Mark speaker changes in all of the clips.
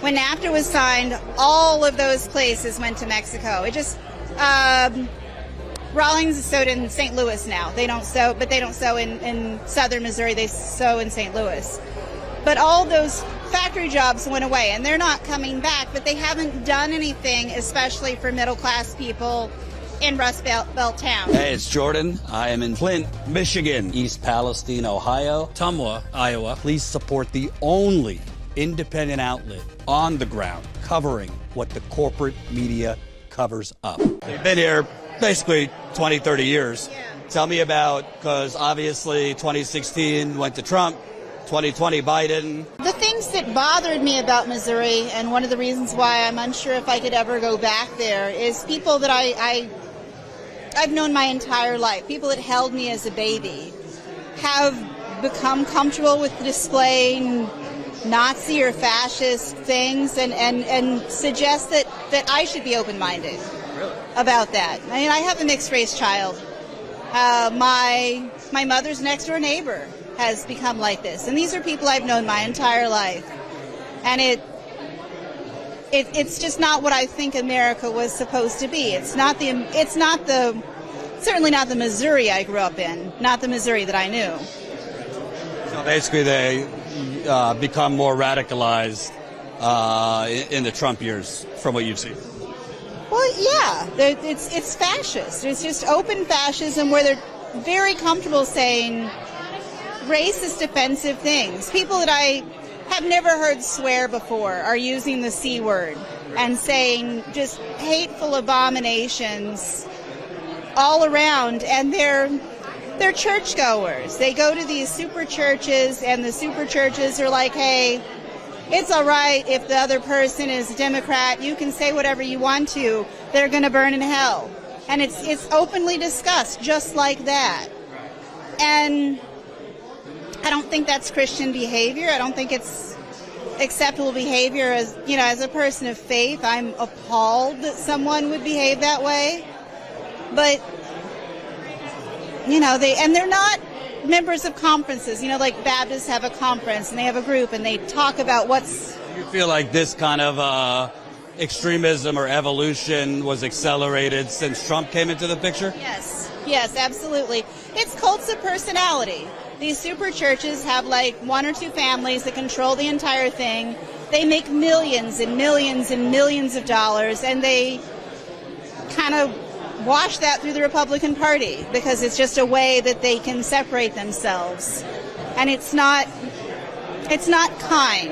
Speaker 1: when NAFTA was signed, all of those places went to Mexico. It just, Rawlings is sewed in St. Louis now. They don't sew, but they don't sew in southern Missouri. They sew in St. Louis. But all those factory jobs went away, and they're not coming back, but they haven't done anything, especially for middle-class people in Rust Belt towns.
Speaker 2: Hey, it's Jordan. I am in Flint, Michigan, East Palestine, Ohio, Tumwa, Iowa. Please support the only independent outlet on the ground covering what the corporate media covers up. They've been here basically 20, 30 years.
Speaker 1: Yeah.
Speaker 2: Tell me about, because obviously 2016 went to Trump, 2020 Biden.
Speaker 1: The things that bothered me about Missouri, and one of the reasons why I'm unsure if I could ever go back there, is people that I've known my entire life, people that held me as a baby, have become comfortable with displaying Nazi or fascist things and suggest that I should be open-minded about that. I mean, I have a mixed-race child. My mother's next-door neighbor has become like this, and these are people I've known my entire life, and it's just not what I think America was supposed to be. Certainly not the Missouri I grew up in, not the Missouri that I knew.
Speaker 2: So basically, they become more radicalized in the Trump years, from what you've seen.
Speaker 1: Well, yeah, it's fascist. It's just open fascism where they're very comfortable saying racist, offensive things. People that I have never heard swear before are using the C word and saying just hateful abominations all around, and they're churchgoers. They go to these super churches, and the super churches are like, hey, it's all right if the other person is a Democrat. You can say whatever you want to. They're going to burn in hell. And it's openly discussed just like that. And I don't think that's Christian behavior. I don't think it's acceptable behavior. As a person of faith, I'm appalled that someone would behave that way. But, they're not members of conferences. Like Baptists have a conference and they have a group and they talk about what's...
Speaker 2: You feel like this kind of extremism or evolution was accelerated since Trump came into the picture?
Speaker 1: Yes, absolutely. It's cults of personality. These super churches have like one or two families that control the entire thing. They make millions and millions and millions of dollars, and they kind of wash that through the Republican Party because it's just a way that they can separate themselves. And it's not kind.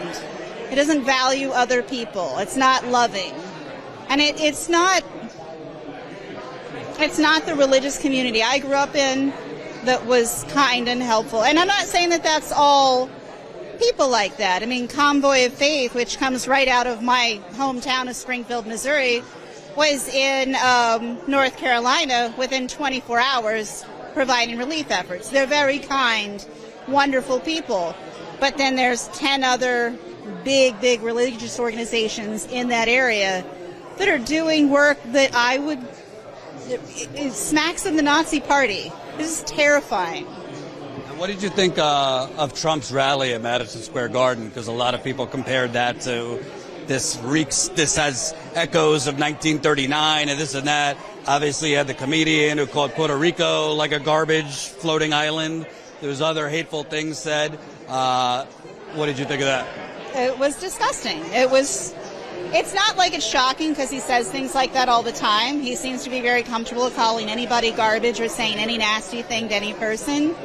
Speaker 1: It doesn't value other people. It's not loving. And it's not the religious community I grew up in that was kind and helpful. And I'm not saying that that's all people like that. I mean, Convoy of Faith, which comes right out of my hometown of Springfield, Missouri, was in North Carolina within 24 hours providing relief efforts. They're very kind, wonderful people. But then there's 10 other big religious organizations in that area that are doing work that it smacks of the Nazi Party. This is terrifying.
Speaker 2: And what did you think of Trump's rally at Madison Square Garden? Because a lot of people compared that to this has echoes of 1939 and this and that. Obviously, you had the comedian who called Puerto Rico like a garbage floating island. There was other hateful things said. What did you think of that?
Speaker 1: It was disgusting. It's not like it's shocking because he says things like that all the time. He seems to be very comfortable calling anybody garbage or saying any nasty thing to any person.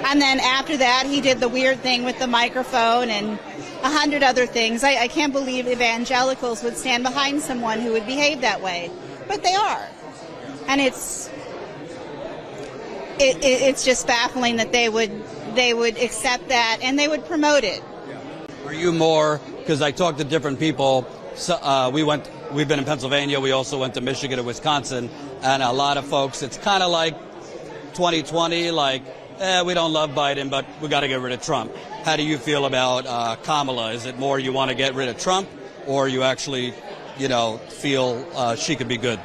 Speaker 1: And then after that, he did the weird thing with the microphone and 100 other things. I can't believe evangelicals would stand behind someone who would behave that way. But they are. And it's just baffling that they would accept that and they would promote it.
Speaker 2: Were you more, because I talked to different people, so, we've been in Pennsylvania, we also went to Michigan and Wisconsin, and a lot of folks, it's kind of like 2020, like, we don't love Biden, but we got to get rid of Trump. How do you feel about Kamala? Is it more you want to get rid of Trump, or you actually, feel she could be good?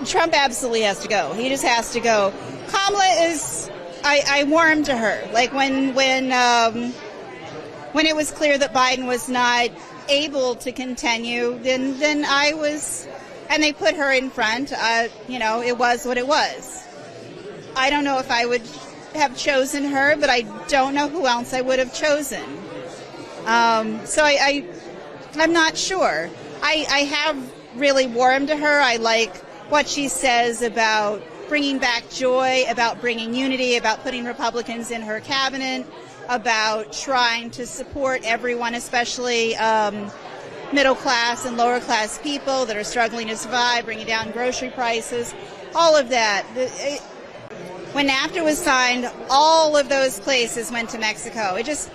Speaker 1: Trump absolutely has to go. He just has to go. Kamala is, I warmed to her. Like when it was clear that Biden was not able to continue, then I was, and they put her in front. It was what it was. I don't know if I would have chosen her, but I don't know who else I would have chosen. So I'm not sure. I have really warmed to her. I like what she says about bringing back joy, about bringing unity, about putting Republicans in her cabinet, about trying to support everyone, especially middle class and lower class people that are struggling to survive, bringing down grocery prices, all of that. When NAFTA was signed, all of those places went to Mexico. It just,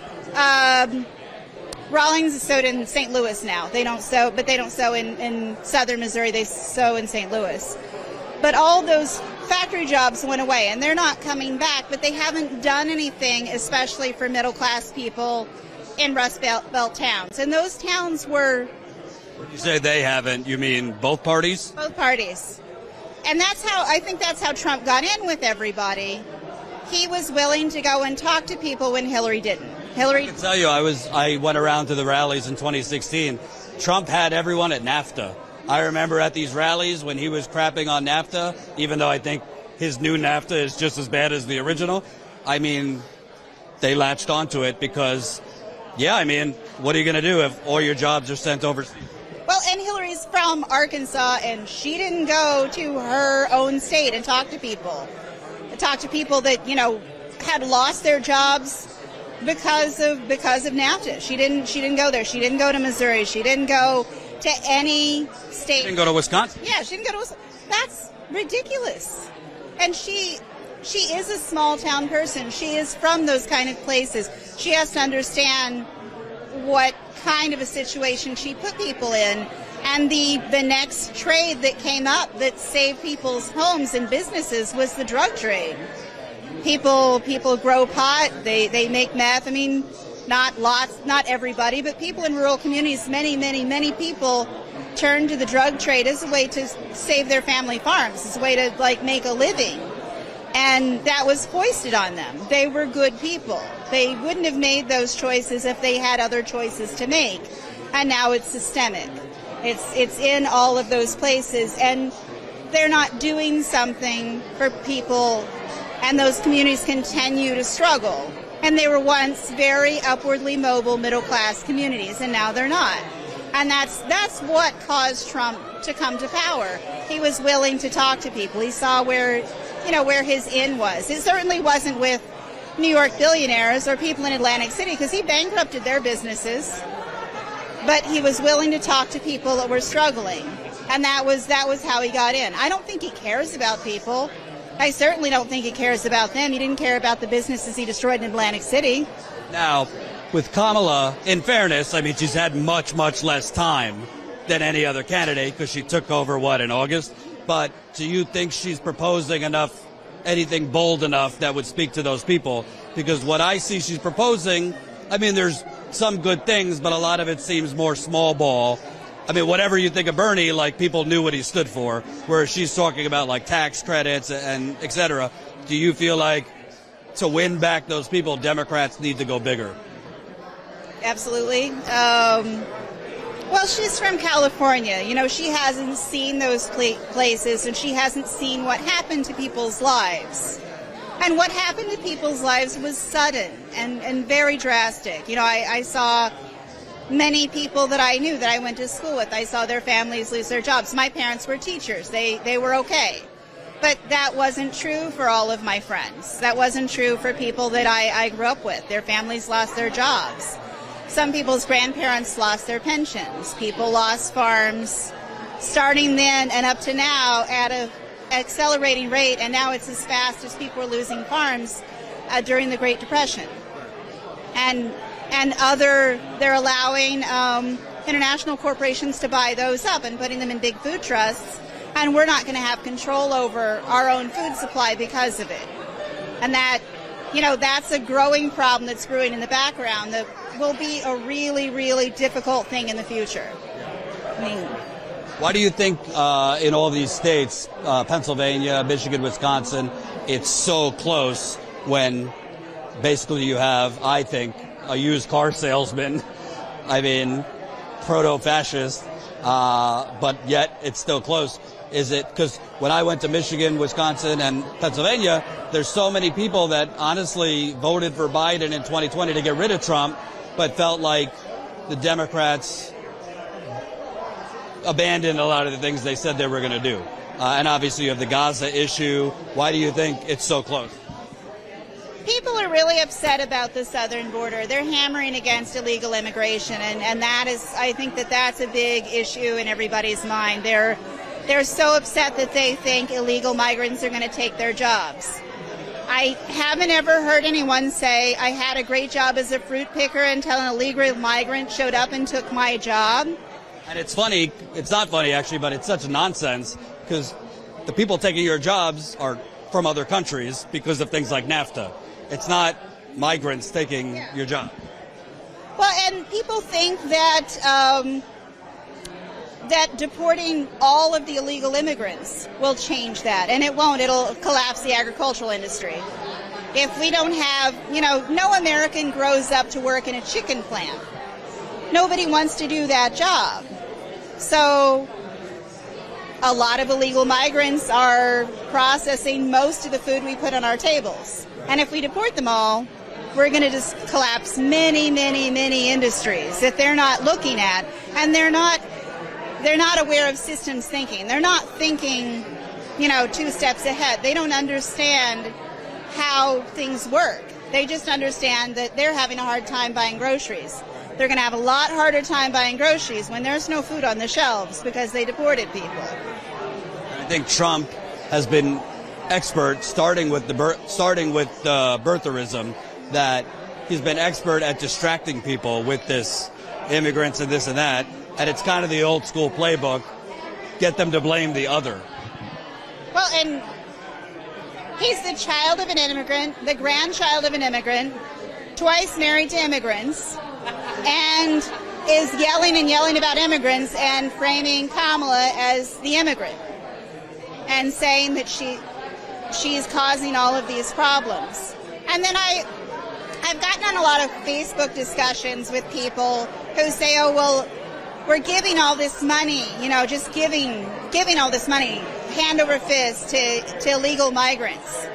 Speaker 1: Rawlings is sewed in St. Louis now. They don't sew in southern Missouri. They sew in St. Louis. But all those factory jobs went away, and they're not coming back, but they haven't done anything, especially for middle-class people in Rust Belt towns. And those towns were...
Speaker 2: When you say they haven't, you mean both parties?
Speaker 1: Both parties. And I think that's how Trump got in with everybody. He was willing to go and talk to people when Hillary didn't.
Speaker 2: I can tell you, I went around to the rallies in 2016. Trump had everyone at NAFTA. I remember at these rallies when he was crapping on NAFTA, even though I think his new NAFTA is just as bad as the original. I mean, they latched onto it because, what are you going to do if all your jobs are sent overseas?
Speaker 1: Well, and Hillary's from Arkansas, and she didn't go to her own state and talk to people. Talk to people that, had lost their jobs because of NAFTA. She didn't go there. She didn't go to Missouri. She didn't go to any state.
Speaker 2: She didn't go to Wisconsin?
Speaker 1: Yeah, she didn't go to Wisconsin. That's ridiculous. And she is a small town person. She is from those kind of places. She has to understand what kind of a situation she put people in. And the next trade that came up that saved people's homes and businesses was the drug trade. People grow pot, they make meth. I mean, not lots, not everybody, but people in rural communities, many people turn to the drug trade as a way to save their family farms, as a way to make a living. And that was foisted on them. They were good people. They wouldn't have made those choices if they had other choices to make. And now it's systemic. It's in all of those places, and they're not doing something for people, and those communities continue to struggle. And they were once very upwardly mobile middle-class communities, and now they're not. And that's what caused Trump to come to power. He was willing to talk to people. He saw where his in was. It certainly wasn't with New York billionaires or people in Atlantic City, because he bankrupted their businesses. But he was willing to talk to people that were struggling, and that was how he got in. I don't think he cares about people. I certainly don't think he cares about them. He didn't care about the businesses he destroyed in Atlantic City.
Speaker 2: Now, with Kamala, in fairness, she's had much less time than any other candidate because she took over, in August? But do you think she's proposing anything bold enough that would speak to those people? Because what I see she's proposing, there's some good things, but a lot of it seems more small ball. Whatever you think of Bernie, people knew what he stood for, whereas she's talking about tax credits and et cetera. Do you feel like to win back those people, Democrats need to go bigger?
Speaker 1: Absolutely. Well, she's from California. She hasn't seen those places, and she hasn't seen what happened to people's lives. And what happened to people's lives was sudden and very drastic. I saw many people that I knew, that I went to school with. I saw their families lose their jobs. My parents were teachers. They were okay. But that wasn't true for all of my friends. That wasn't true for people that I grew up with. Their families lost their jobs. Some people's grandparents lost their pensions. People lost farms starting then and up to now at an accelerating rate, and now it's as fast as people are losing farms during the Great Depression. And they're allowing international corporations to buy those up and putting them in big food trusts, and we're not going to have control over our own food supply because of it. And that's a growing problem that's brewing in the background that will be a really difficult thing in the future.
Speaker 2: Why do you think in all these states, Pennsylvania, Michigan, Wisconsin, it's so close when basically you have, I think, a used car salesman, proto-fascist, but yet it's still close. Is it because when I went to Michigan, Wisconsin, and Pennsylvania, there's so many people that honestly voted for Biden in 2020 to get rid of Trump, but felt like the Democrats abandoned a lot of the things they said they were going to do. And obviously you have the Gaza issue. Why do you think it's so close?
Speaker 1: People are really upset about the southern border. They're hammering against illegal immigration, and that is, I think that's a big issue in everybody's mind. They're so upset that they think illegal migrants are going to take their jobs. I haven't ever heard anyone say, I had a great job as a fruit picker until an illegal migrant showed up and took my job.
Speaker 2: And it's funny, it's not funny actually, but it's such nonsense because the people taking your jobs are from other countries because of things like NAFTA. It's not migrants taking your job.
Speaker 1: Well, and people think that that deporting all of the illegal immigrants will change that, and it won't. It'll collapse the agricultural industry. If we don't have, no American grows up to work in a chicken plant. Nobody wants to do that job. So a lot of illegal migrants are processing most of the food we put on our tables. And if we deport them all, we're going to just collapse many, many, many industries that they're not looking at, and they're not aware of systems thinking. They're not thinking, 2 steps ahead. They don't understand how things work. They just understand that they're having a hard time buying groceries. They're going to have a lot harder time buying groceries when there's no food on the shelves because they deported people.
Speaker 2: I think Trump has been expert, starting with birtherism, that he's been expert at distracting people with this immigrants and this and that, and it's kind of the old school playbook, get them to blame the other.
Speaker 1: Well, and he's the child of an immigrant, the grandchild of an immigrant, twice married to immigrants, and is yelling and yelling about immigrants and framing Kamala as the immigrant and saying that she's causing all of these problems. And then I've gotten on a lot of Facebook discussions with people who say, oh, well, we're giving all this money, just giving all this money, hand over fist to illegal migrants.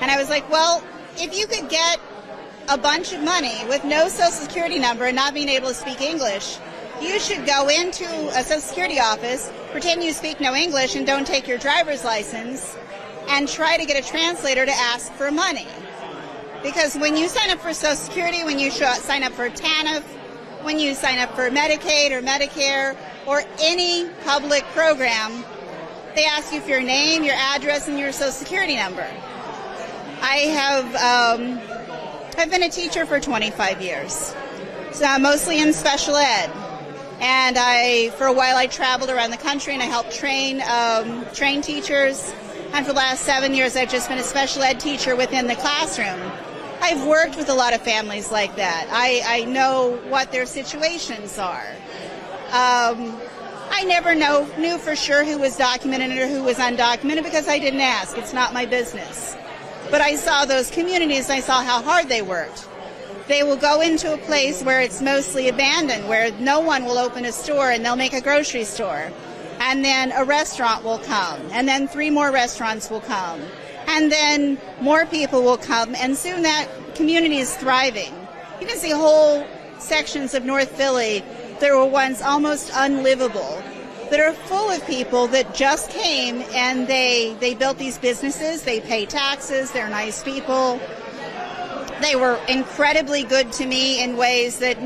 Speaker 1: And I was like, well, if you could get a bunch of money with no Social Security number and not being able to speak English, you should go into a Social Security office, pretend you speak no English and don't take your driver's license, and try to get a translator to ask for money. Because when you sign up for Social Security, when you sign up for TANF, when you sign up for Medicaid or Medicare or any public program, they ask you for your name, your address, and your Social Security number. I've been a teacher for 25 years, so mostly in special ed. And for a while I traveled around the country and I helped train teachers. And for the last 7 years I've just been a special ed teacher within the classroom. I've worked with a lot of families like that. I know what their situations are. I never knew for sure who was documented or who was undocumented because I didn't ask. It's not my business. But I saw those communities, I saw how hard they worked. They will go into a place where it's mostly abandoned, where no one will open a store, and they'll make a grocery store. And then a restaurant will come, and then 3 more restaurants will come. And then more people will come, and soon that community is thriving. You can see whole sections of North Philly that were once almost unlivable, that are full of people that just came and they built these businesses, they pay taxes, they're nice people. They were incredibly good to me in ways that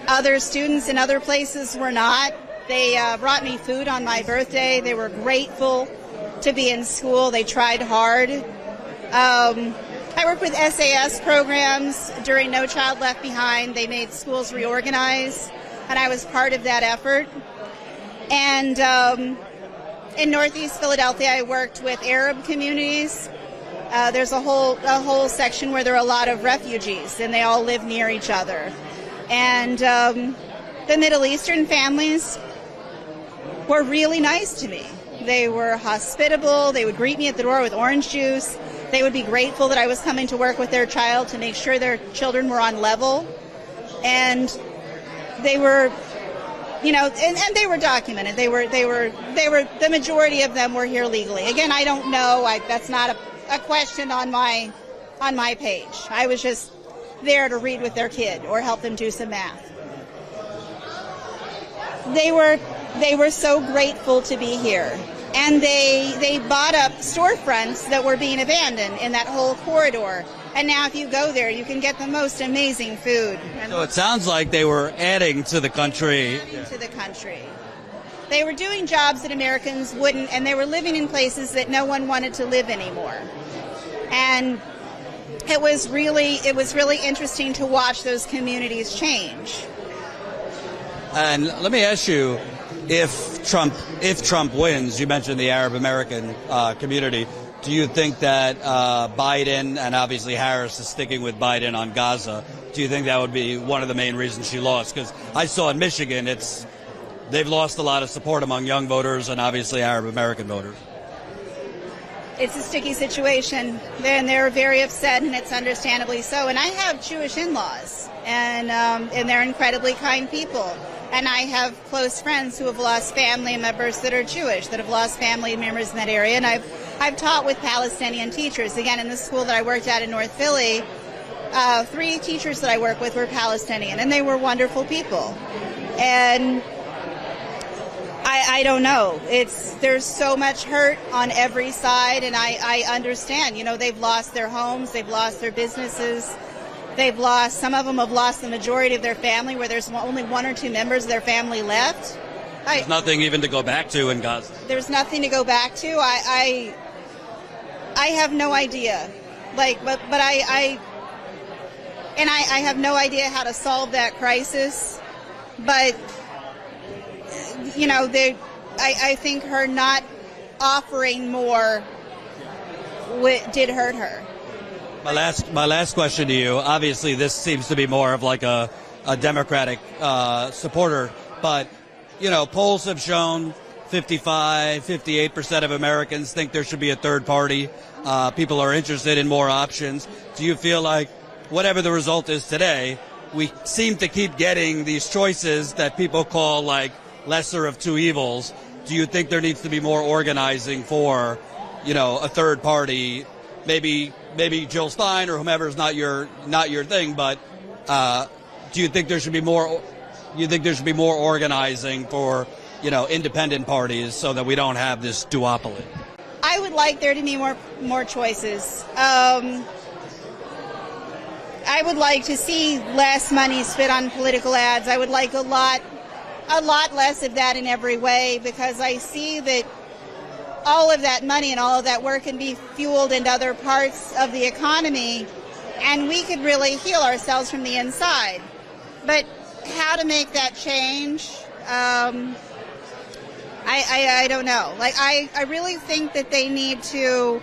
Speaker 1: other students in other places were not. They brought me food on my birthday. They were grateful to be in school. They tried hard. I worked with SAS programs during No Child Left Behind. They made schools reorganize, and I was part of that effort. And in Northeast Philadelphia, I worked with Arab communities. There's a whole section where there are a lot of refugees, and they all live near each other. And the Middle Eastern families were really nice to me. They were hospitable. They would greet me at the door with orange juice. They would be grateful that I was coming to work with their child to make sure their children were on level. And they were and they were documented. The majority of them were here legally. Again, I don't know. That's not a question on my page. I was just there to read with their kid or help them do some math. They were so grateful to be here, and they bought up storefronts that were being abandoned in that whole corridor. And now if you go there, you can get the most amazing food.
Speaker 2: So it sounds like they were adding to the country.
Speaker 1: They were doing jobs that Americans wouldn't, and they were living in places that no one wanted to live anymore. And it was really interesting to watch those communities change.
Speaker 2: And let me ask you, if Trump wins, you mentioned the Arab American community. Do you think that Biden, and obviously Harris is sticking with Biden on Gaza, do you think that would be one of the main reasons she lost? Because I saw in Michigan, they've lost a lot of support among young voters and obviously Arab American voters.
Speaker 1: It's a sticky situation, and they're very upset, and it's understandably so. And I have Jewish in-laws, and they're incredibly kind people. And I have close friends who have lost family members that are Jewish, that have lost family members in that area. And I've taught with Palestinian teachers. Again, in the school that I worked at in North Philly, 3 teachers that I work with were Palestinian, and they were wonderful people. And I don't know. There's so much hurt on every side, and I understand. They've lost their homes, they've lost their businesses. Some of them have lost the majority of their family, where there's only 1 or 2 members of their family left.
Speaker 2: There's nothing even to go back to in Gaza.
Speaker 1: There's nothing to go back to. I have no idea. But I have no idea how to solve that crisis. But, I think her not offering more did hurt her.
Speaker 2: My last question to you, obviously this seems to be more of like a Democratic supporter, but, polls have shown 58% of Americans think there should be a third party. People are interested in more options. Do you feel like whatever the result is today, we seem to keep getting these choices that people call like lesser of two evils? Do you think there needs to be more organizing for, a third party? Maybe Jill Stein or whomever is not your thing, but do you think there should be more? You think there should be more organizing for independent parties so that we don't have this duopoly?
Speaker 1: I would like there to be more choices. I would like to see less money spent on political ads. I would like a lot less of that in every way, because I see that all of that money and all of that work can be fueled into other parts of the economy, and we could really heal ourselves from the inside. But how to make that change, I don't know. I really think that they need to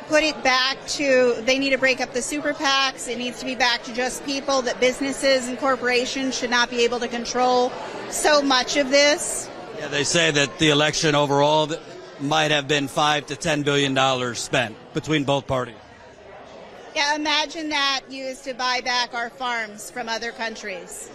Speaker 1: put it back to, they need to break up the super PACs. It needs to be back to just people, that businesses and corporations should not be able to control so much of this.
Speaker 2: Yeah, they say that the election overall might have been $5 to $10 billion spent between both parties.
Speaker 1: Yeah, imagine that used to buy back our farms from other countries.